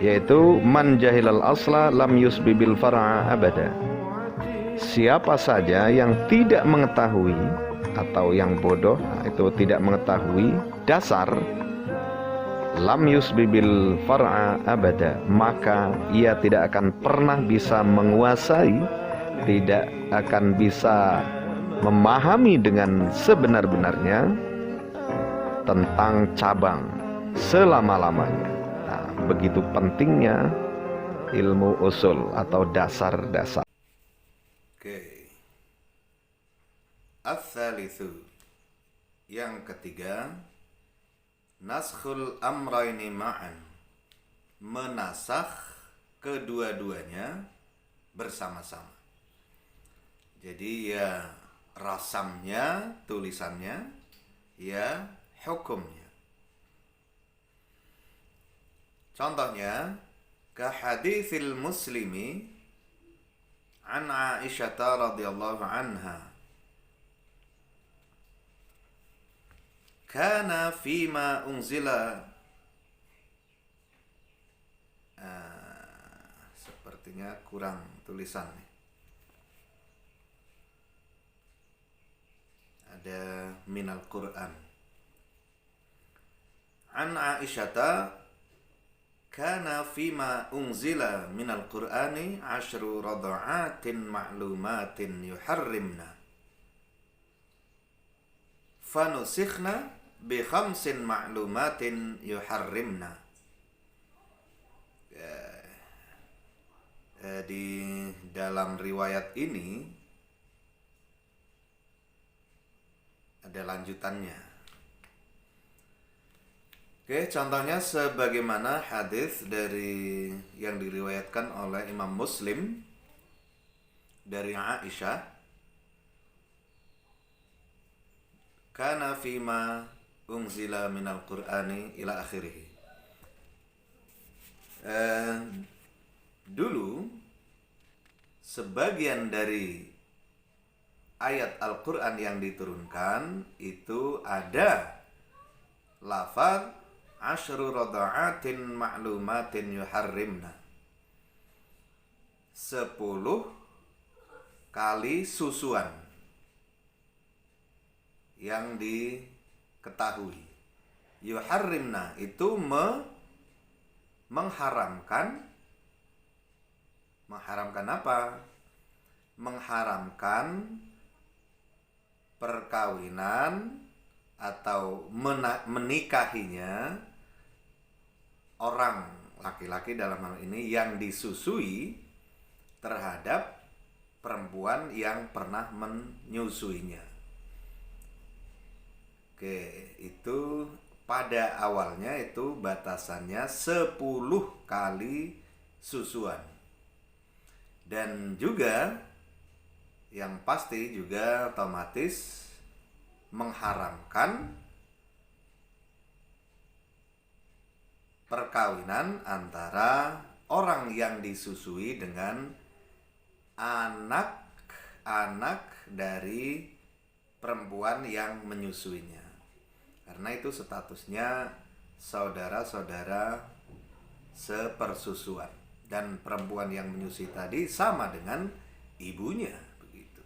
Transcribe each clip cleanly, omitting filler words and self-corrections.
yaitu man jahilal asla lam yusbibil far'a abada. Siapa saja yang tidak mengetahui atau yang bodoh, itu tidak mengetahui dasar, lam yusbibil far'a abada, maka ia tidak akan pernah bisa menguasai, tidak akan bisa memahami dengan sebenar-benarnya tentang cabang selama-lamanya. Nah, begitu pentingnya ilmu usul atau dasar-dasar. Oke. Ats-tsalitsu, yang ketiga, naskhul amrayni ma'an, menasakh kedua-duanya bersama-sama. Jadi ya rasamnya, tulisannya, ya hukumnya. Contohnya, ka haditsil muslimi an Aisyah radhiyallahu anha, kana fima unzila, sepertinya kurang tulisan nih. Ada minal Quran. An Aisyata, kana fima unzila minal Qur'ani ashru rada'atin ma'lumatin yuharrimna, fanusikhna bi khamsin ma'lumatin yuharrimna. Di dalam riwayat ini ada lanjutannya. Oke, contohnya sebagaimana hadis dari yang diriwayatkan oleh Imam Muslim dari Aisyah, kana fima unzila minal Qur'ani ila akhirih. Dulu sebagian dari ayat Al-Quran yang diturunkan itu ada lafaz asyru rada'atin ma'lumatin yuharrimna, 10 kali susuan yang diketahui. Yuharrimna itu mengharamkan apa? Mengharamkan perkawinan atau menikahinya orang laki-laki dalam hal ini yang disusui terhadap perempuan yang pernah menyusuinya. Oke, itu pada awalnya itu batasannya 10 kali susuan. Dan juga yang pasti juga otomatis mengharamkan perkawinan antara orang yang disusui dengan anak-anak dari perempuan yang menyusuinya, karena itu statusnya saudara-saudara sepersusuan, dan perempuan yang menyusui tadi sama dengan ibunya begitu.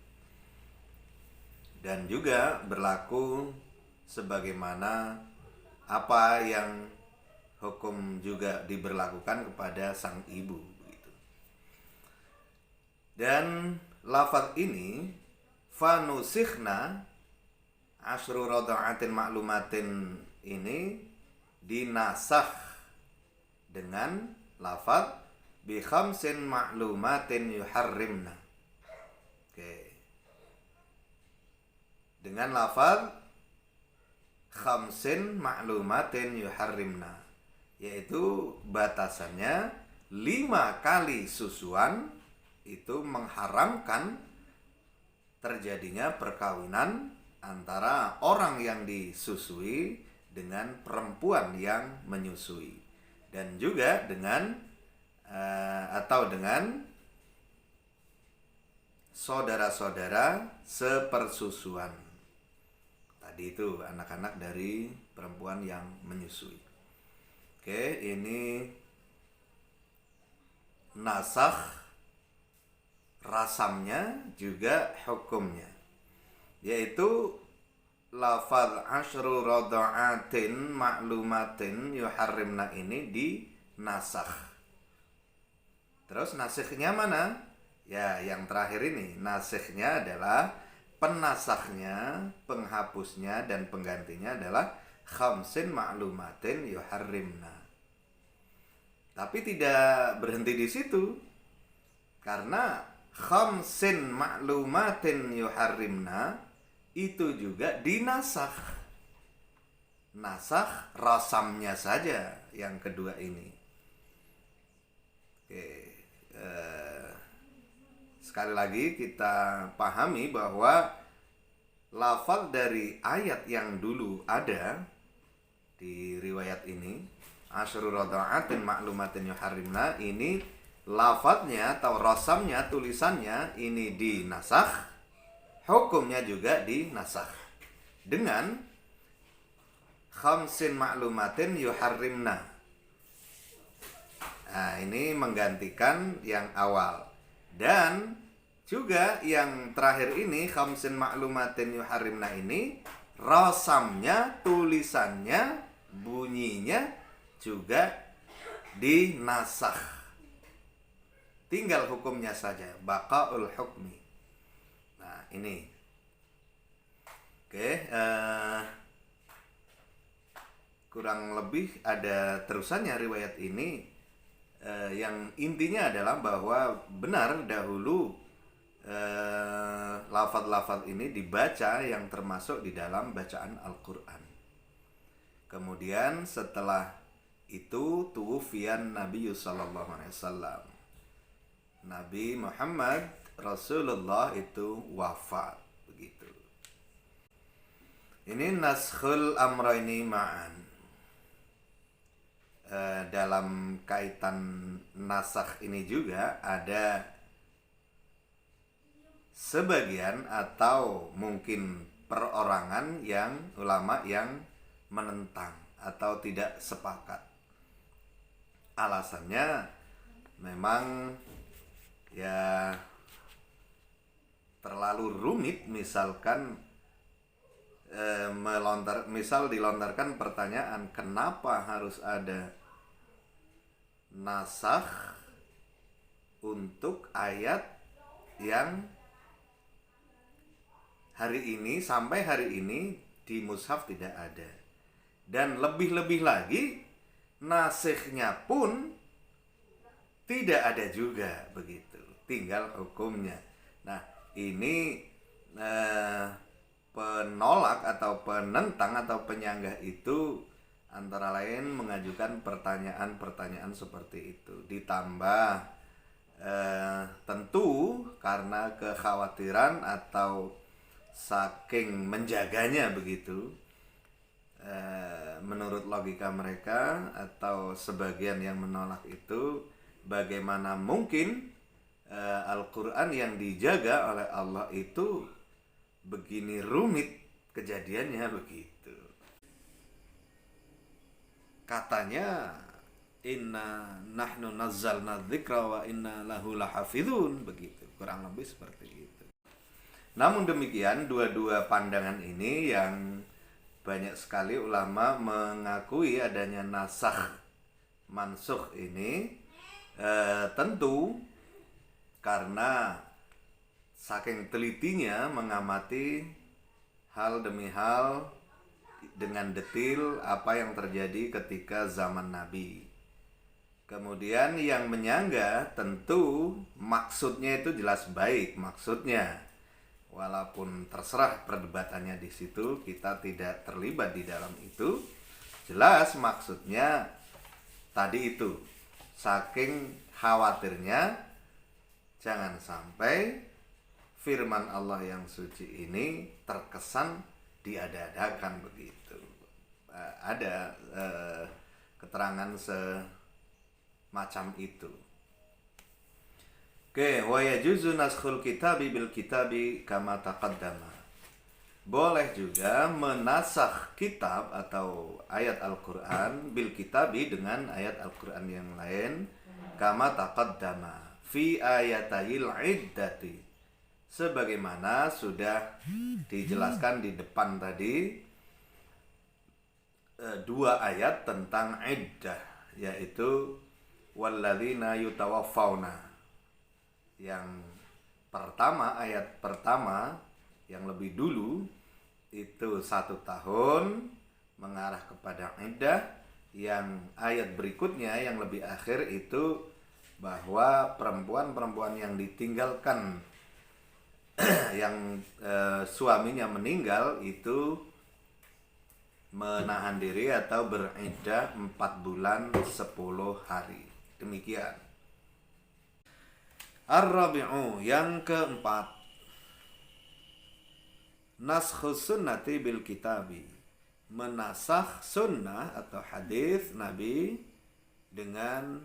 Dan juga berlaku sebagaimana apa yang hukum juga diberlakukan kepada sang ibu begitu. Dan lafaz ini fanusikhna asyru rada'atin ma'lumatin ini dinasakh dengan lafaz bi khamsin ma'lumatin yuharrimna. Oke. Dengan lafaz khamsin ma'lumatin yuharrimna, yaitu batasannya 5 kali susuan itu mengharamkan terjadinya perkawinan antara orang yang disusui dengan perempuan yang menyusui, dan juga dengan atau dengan saudara-saudara sepersusuan. Tadi itu anak-anak dari perempuan yang menyusui. Oke, ini nasakh rasamnya juga hukumnya, yaitu lafaz asyru rada'atin ma'lumatin yuharrimna ini dinasakh. Terus nasikhnya mana? Ya, yang terakhir ini. Nasikhnya adalah penasakhnya, penghapusnya dan penggantinya adalah khamsin ma'lumatin yuharrimna. Tapi tidak berhenti di situ. Karena khamsin ma'lumatin yuharrimna itu juga dinasakh. Nasakh rasamnya saja yang kedua ini. Oke, sekali lagi kita pahami bahwa lafaz dari ayat yang dulu ada di riwayat ini, asyru rada'atin ma'lumatin yuharrimna, ini lafaznya atau rasamnya, tulisannya ini dinasakh, hukumnya juga dinasakh dengan khamsin ma'lumatin yuharrimna. Nah, ini menggantikan yang awal. Dan juga yang terakhir ini, khamsin ma'lumatin yuharrimna ini, rasamnya, tulisannya, bunyinya juga dinasakh. Tinggal hukumnya saja, baqaul hukmi. Nah, ini. Oke, kurang lebih ada terusannya riwayat ini. Yang intinya adalah bahwa benar dahulu lafaz-lafaz ini dibaca yang termasuk di dalam bacaan Al-Quran. Kemudian setelah itu tuwfiyan Nabi sallallahu alaihi wasallam, Nabi Muhammad Rasulullah itu wafat, begitu. Ini naskhul amrayni ma'an. Dalam kaitan nasakh ini juga ada sebagian atau mungkin perorangan yang ulama yang menentang atau tidak sepakat. Alasannya memang ya terlalu rumit, misalkan dilontarkan pertanyaan, kenapa harus ada nasakh untuk ayat yang hari ini sampai hari ini di mushaf tidak ada, dan lebih-lebih lagi nasikhnya pun tidak ada juga, begitu, tinggal hukumnya. Nah, ini penolak atau penentang atau penyanggah itu antara lain mengajukan pertanyaan-pertanyaan seperti itu. Ditambah tentu karena kekhawatiran atau saking menjaganya, begitu, menurut logika mereka atau sebagian yang menolak itu, bagaimana mungkin Al-Quran yang dijaga oleh Allah itu begini rumit kejadiannya, begitu. Katanya inna nahnu nazzalna dzikra wa inna lahu lahafizun, begitu, kurang lebih seperti itu. Namun demikian, dua-dua pandangan ini yang banyak sekali ulama mengakui adanya nasakh mansukh ini, tentu karena saking telitinya mengamati hal demi hal dengan detail apa yang terjadi ketika zaman Nabi. Kemudian yang menyangga tentu maksudnya itu jelas baik maksudnya, walaupun terserah perdebatannya di situ, kita tidak terlibat di dalam itu. Jelas maksudnya tadi itu, saking khawatirnya jangan sampai firman Allah yang suci ini terkesan diada-adakan, begitu. Ada keterangan semacam itu. Oke, wa yajuzu naskhul kitabi bil kitabi kama taqaddama. Boleh juga menasakh kitab atau ayat Al-Quran bil kitabi dengan ayat Al-Quran yang lain, kama taqaddama fi ayatayil iddati, sebagaimana sudah dijelaskan di depan tadi dua ayat tentang iddah, yaitu walladzina yutawaffawna. Yang pertama, ayat pertama yang lebih dulu itu 1 tahun mengarah kepada iddah. Yang ayat berikutnya yang lebih akhir itu bahwa perempuan-perempuan yang ditinggalkan yang suaminya meninggal itu menahan diri atau beriddah 4 bulan 10 hari. Demikian. Ar-rabi'u, yang keempat, naskhus sunnati bil kitabi, menasakh sunnah atau hadis Nabi dengan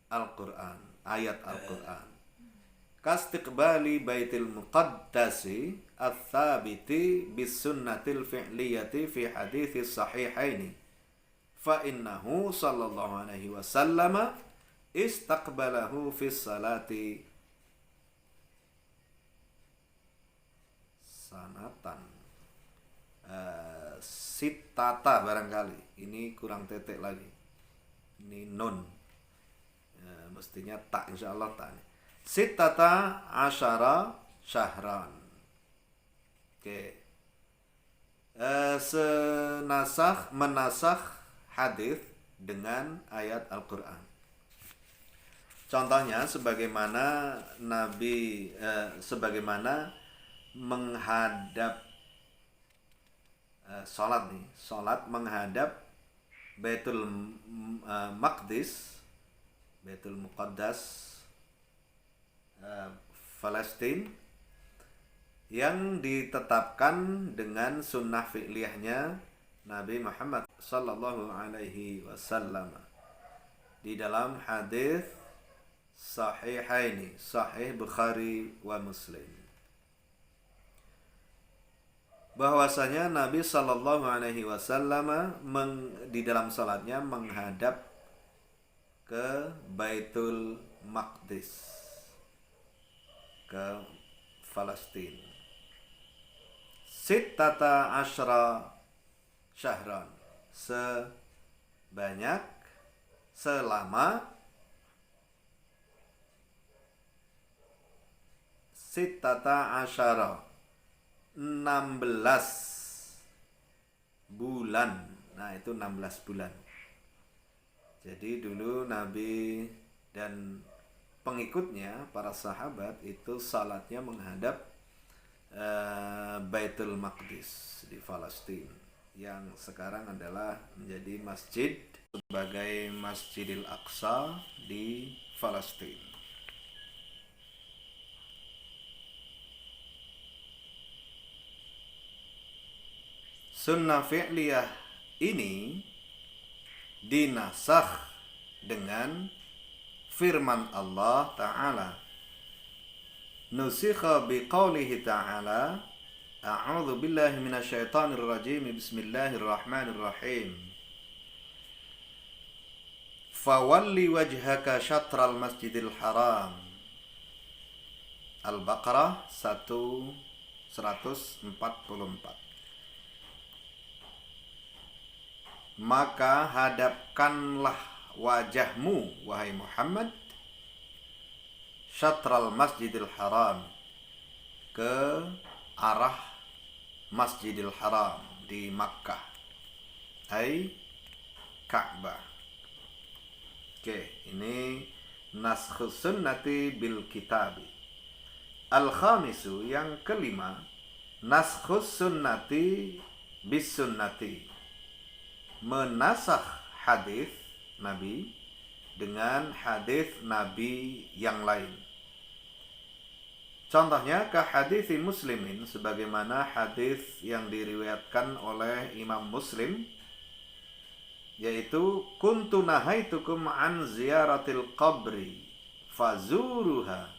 Al-Quran, ayat Al-Quran. Kastiqbali baitil muqaddasi ats-tsabiti bis sunnatil fi'liyati fi haditsis sahihaini fa innahu sallallahu alaihi wasallam istaqbalahu fis salati sanatan sitata, barangkali ini kurang tetek lagi, ini nun, mestinya tak, insyaallah tak. Sitata asyara syahran. Oke. Menasakh hadis dengan ayat Al-Quran. Contohnya sebagaimana Nabi sebagaimana menghadap salat menghadap Baitul Maqdis, Baitul Muqaddas, Palestina, yang ditetapkan dengan sunnah fi'liyahnya Nabi Muhammad sallallahu alaihi wasallam di dalam hadis sahihaini, sahih Bukhari wa Muslim, bahwasanya Nabi sallallahu alaihi wasallam di dalam salatnya menghadap ke Baitul Maqdis, ke Palestina. Sittata asyra syahran, selama sittata asyara 16 bulan. Nah, itu 16 bulan. Jadi dulu Nabi dan pengikutnya, para sahabat itu salatnya menghadap Baitul Maqdis di Palestina, yang sekarang adalah menjadi masjid sebagai Masjidil Aqsa di Palestina. Sunnah fi'liyah ini dinasakh dengan firman Allah Ta'ala. Nusikha biqaulihi ta'ala, a'udzu billahi minasyaitonir rajim, bismillahirrahmanirrahim. Fawalli wajhaka syatral masjidil haram. Al-Baqarah 144. Maka hadapkanlah wajahmu, wahai Muhammad, syatral masjidil haram, ke arah Masjidil Haram di Makkah, ai Ka'bah. Oke, ini naskhus sunnati bil kitabi. Al-khamisu, yang kelima, naskhus sunnati bis sunnati, menasakh hadis Nabi dengan hadis Nabi yang lain. Contohnya ka hadis Muslimin, sebagaimana hadis yang diriwayatkan oleh Imam Muslim, yaitu kuntu nahaitukum an ziyaratil qabri fazuruha.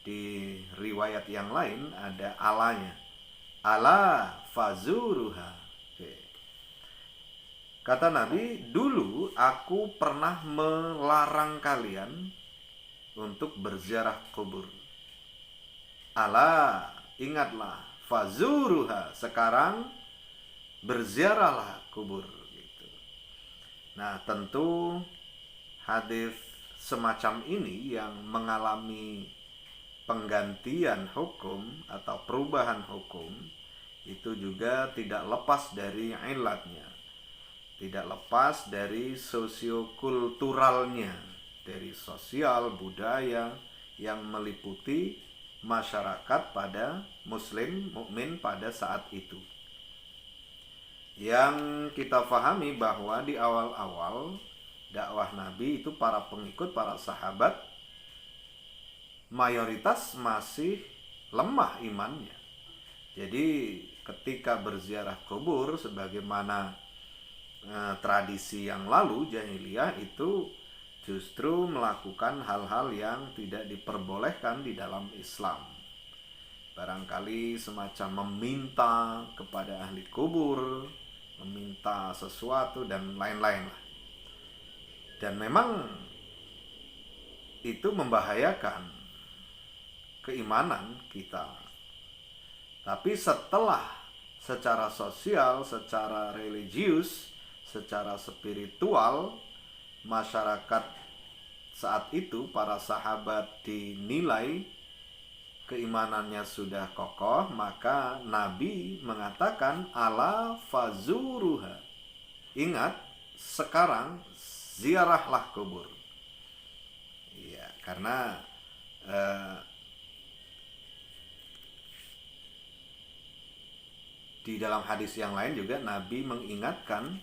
Di riwayat yang lain ada alanya, ala fazuruha. Kata Nabi, dulu aku pernah melarang kalian untuk berziarah kubur. Ala, ingatlah, fazuruha, sekarang berziarahlah kubur gitu. Nah, tentu hadis semacam ini yang mengalami penggantian hukum atau perubahan hukum itu juga tidak lepas dari ilatnya, tidak lepas dari sosiokulturalnya, dari sosial budaya yang meliputi masyarakat pada muslim mukmin pada saat itu. Yang kita pahami bahwa di awal-awal dakwah Nabi itu para pengikut, para sahabat mayoritas masih lemah imannya. Jadi ketika berziarah kubur sebagaimana tradisi yang lalu jahiliyah itu justru melakukan hal-hal yang tidak diperbolehkan di dalam Islam. Barangkali semacam meminta kepada ahli kubur, meminta sesuatu dan lain-lain lah. Dan memang itu membahayakan keimanan kita. Tapi setelah secara sosial, secara religius, secara spiritual, masyarakat saat itu, para sahabat dinilai keimanannya sudah kokoh, maka Nabi mengatakan ala fazuruha. Ingat, sekarang ziarahlah kubur. Iya, karena di dalam hadis yang lain juga Nabi mengingatkan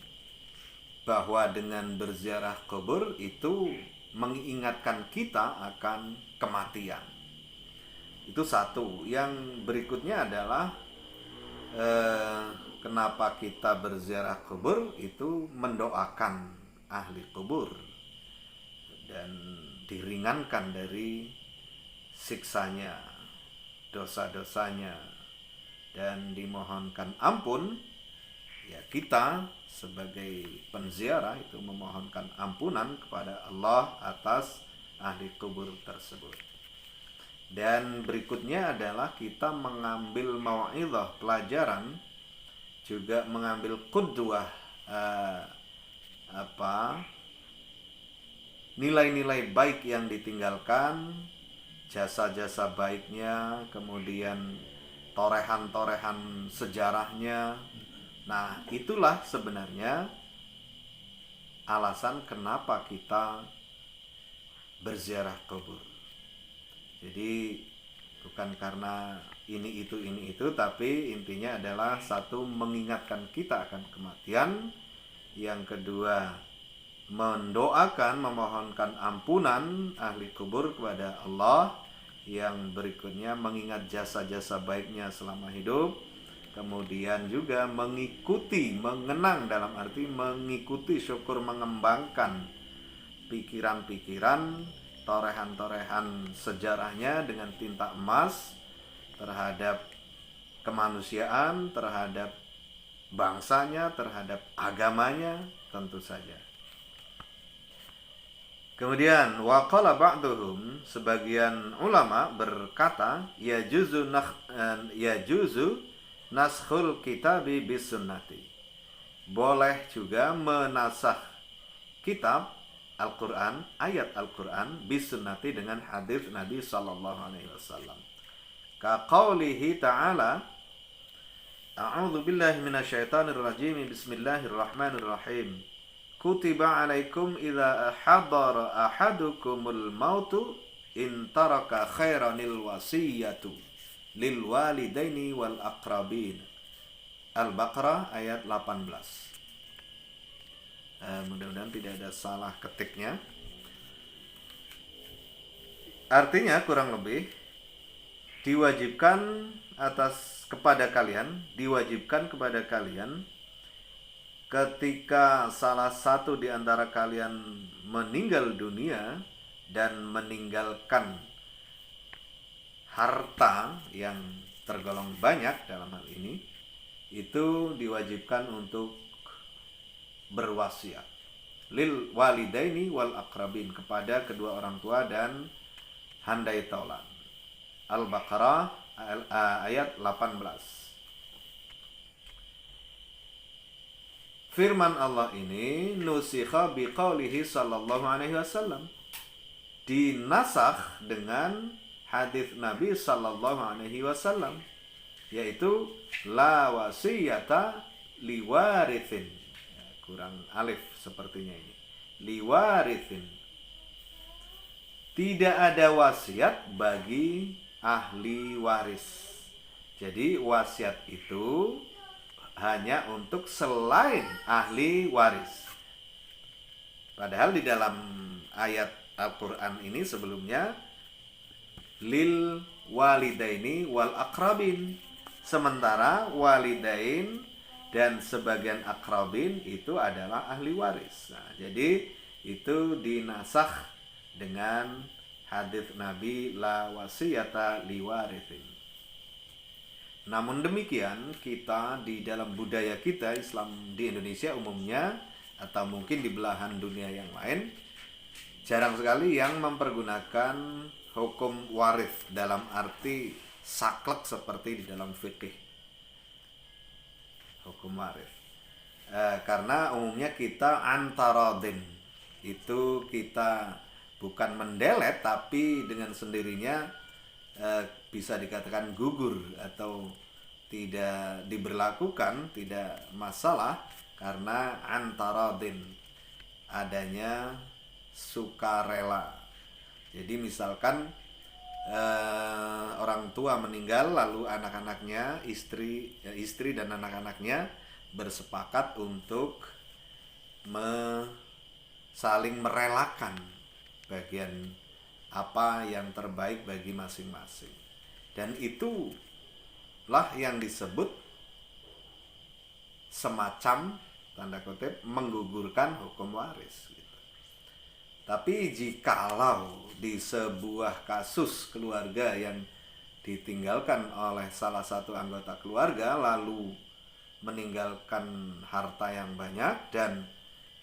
bahwa dengan berziarah kubur itu mengingatkan kita akan kematian. Itu satu. Yang berikutnya adalah kenapa kita berziarah kubur itu mendoakan ahli kubur dan diringankan dari siksanya, dosa-dosanya, dan dimohonkan ampun. Ya, kita sebagai penziarah itu memohonkan ampunan kepada Allah atas ahli kubur tersebut. Dan berikutnya adalah kita mengambil mau'izah, pelajaran, juga mengambil qudwah, nilai-nilai baik yang ditinggalkan, jasa-jasa baiknya, kemudian torehan-torehan sejarahnya. Nah, itulah sebenarnya alasan kenapa kita berziarah kubur. Jadi bukan karena ini itu, tapi intinya adalah satu, mengingatkan kita akan kematian. Yang kedua, mendoakan, memohonkan ampunan ahli kubur kepada Allah. Yang berikutnya, mengingat jasa-jasa baiknya selama hidup. Kemudian juga mengikuti, mengenang dalam arti mengikuti, syukur, mengembangkan pikiran-pikiran, torehan-torehan sejarahnya dengan tinta emas terhadap kemanusiaan, terhadap bangsanya, terhadap agamanya tentu saja. Kemudian waqala ba'duhum, sebagian ulama berkata yajuzu naskhul kitabi bisunnati, boleh juga menasakh kitab Al-Quran, ayat Al-Quran bisunnati, dengan hadis Nabi SAW. Ka qawlihi ta'ala, a'udzu billahi minasyaitonir rajim, bismillahirrahmanirrahim, kutiba alaikum idza hadara ahadukumul mautu in taraka khairanil wasiyatu lil walidaini wal aqrabin. Al-Baqarah ayat 18. Mudah-mudahan tidak ada salah ketiknya. Artinya kurang lebih diwajibkan kepada kalian ketika salah satu di antara kalian meninggal dunia dan meninggalkan harta yang tergolong banyak dalam hal ini, itu diwajibkan untuk berwasiat. Lil walidaini wal aqrabin, kepada kedua orang tua dan handai taulan. Al-Baqarah ayat 18. Firman Allah ini nusikha biqaulihi sallallahu alaihi wasallam, dinasakh dengan hadis Nabi sallallahu alaihi wasallam, yaitu la wasiyata liwarithin. Ya, kurang alif sepertinya ini. Liwarithin. Tidak ada wasiat bagi ahli waris. Jadi wasiat itu hanya untuk selain ahli waris. Padahal di dalam ayat Al-Quran ini sebelumnya lil walidaini wal aqrabin. Sementara walidain dan sebagian akrabin itu adalah ahli waris. Nah, jadi itu dinasakh dengan hadis Nabi la wasiyata liwarithin. Namun demikian, kita di dalam budaya kita Islam di Indonesia umumnya, atau mungkin di belahan dunia yang lain, jarang sekali yang mempergunakan hukum waris dalam arti saklek seperti di dalam fikih hukum waris. Karena umumnya kita antaradin, itu kita bukan mendelet, tapi dengan sendirinya bisa dikatakan gugur atau tidak diberlakukan, tidak masalah, karena antaradin, adanya sukarela. Jadi misalkan orang tua meninggal, lalu anak-anaknya, istri dan anak-anaknya bersepakat untuk saling merelakan bagian apa yang terbaik bagi masing-masing. Dan itulah yang disebut semacam, tanda kutip, menggugurkan hukum waris gitu. Tapi jikalau di sebuah kasus keluarga yang ditinggalkan oleh salah satu anggota keluarga lalu meninggalkan harta yang banyak dan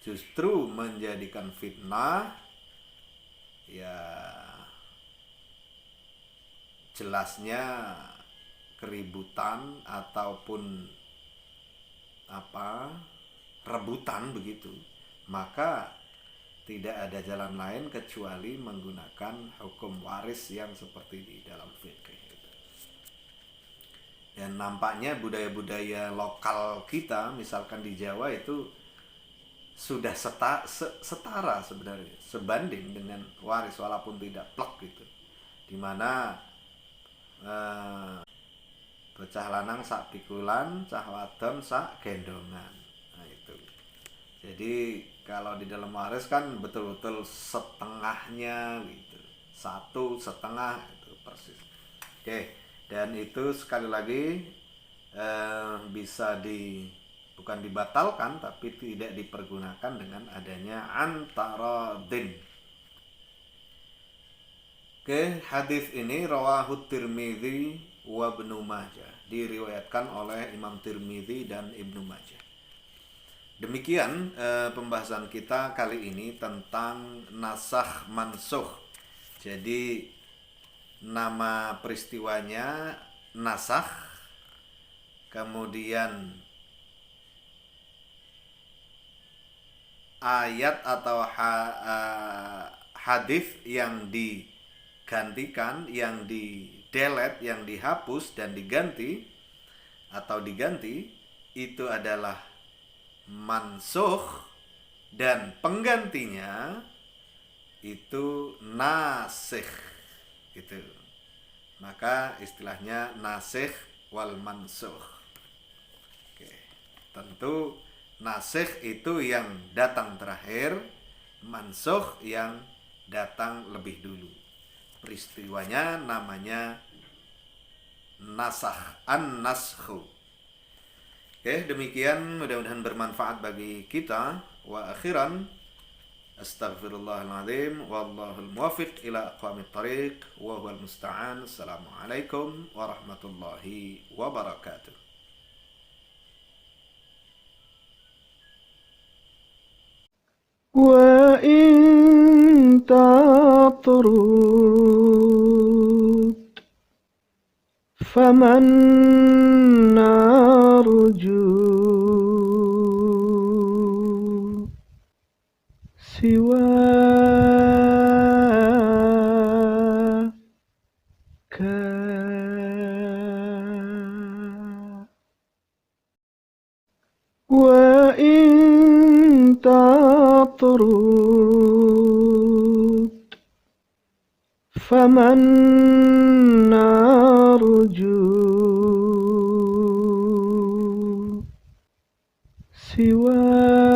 justru menjadikan fitnah, ya jelasnya keributan ataupun rebutan begitu, maka tidak ada jalan lain kecuali menggunakan hukum waris yang seperti di dalam fikih. Dan nampaknya budaya-budaya lokal kita, misalkan di Jawa, itu sudah setara sebenarnya, sebanding dengan waris walaupun tidak plek gitu, dimana bocah lanang sak pikulan, cah wadon sak gendongan. Nah itu. Jadi kalau di dalam waris kan betul-betul setengahnya gitu, 1/2 itu persis. Oke, dan itu sekali lagi bisa bukan dibatalkan, tapi tidak dipergunakan dengan adanya antaradin. Oke, hadis ini rawahu Tirmidzi wa Ibnu Majah, diriwayatkan oleh Imam Tirmidzi dan Ibnu Majah. Demikian pembahasan kita kali ini tentang nasakh mansukh. Jadi nama peristiwanya nasakh, kemudian ayat atau hadis yang digantikan, yang di-delete, yang dihapus dan diganti itu adalah mansukh, dan penggantinya itu nasikh gitu. Maka istilahnya nasikh wal mansukh. Oke. Tentu nasikh itu yang datang terakhir, mansukh yang datang lebih dulu. Peristiwanya namanya nasakh, an-naskhu. Oke, demikian, mudah-mudahan bermanfaat bagi kita. Wa akhiran, astaghfirullahaladzim, wallahul muwafiq ila aqwamit tariq, wa huwal musta'an. Assalamualaikum warahmatullahi wabarakatuh. وإن تعطروا فمن نرجو سواك. وإن تعطروا فمن نرجو سواك.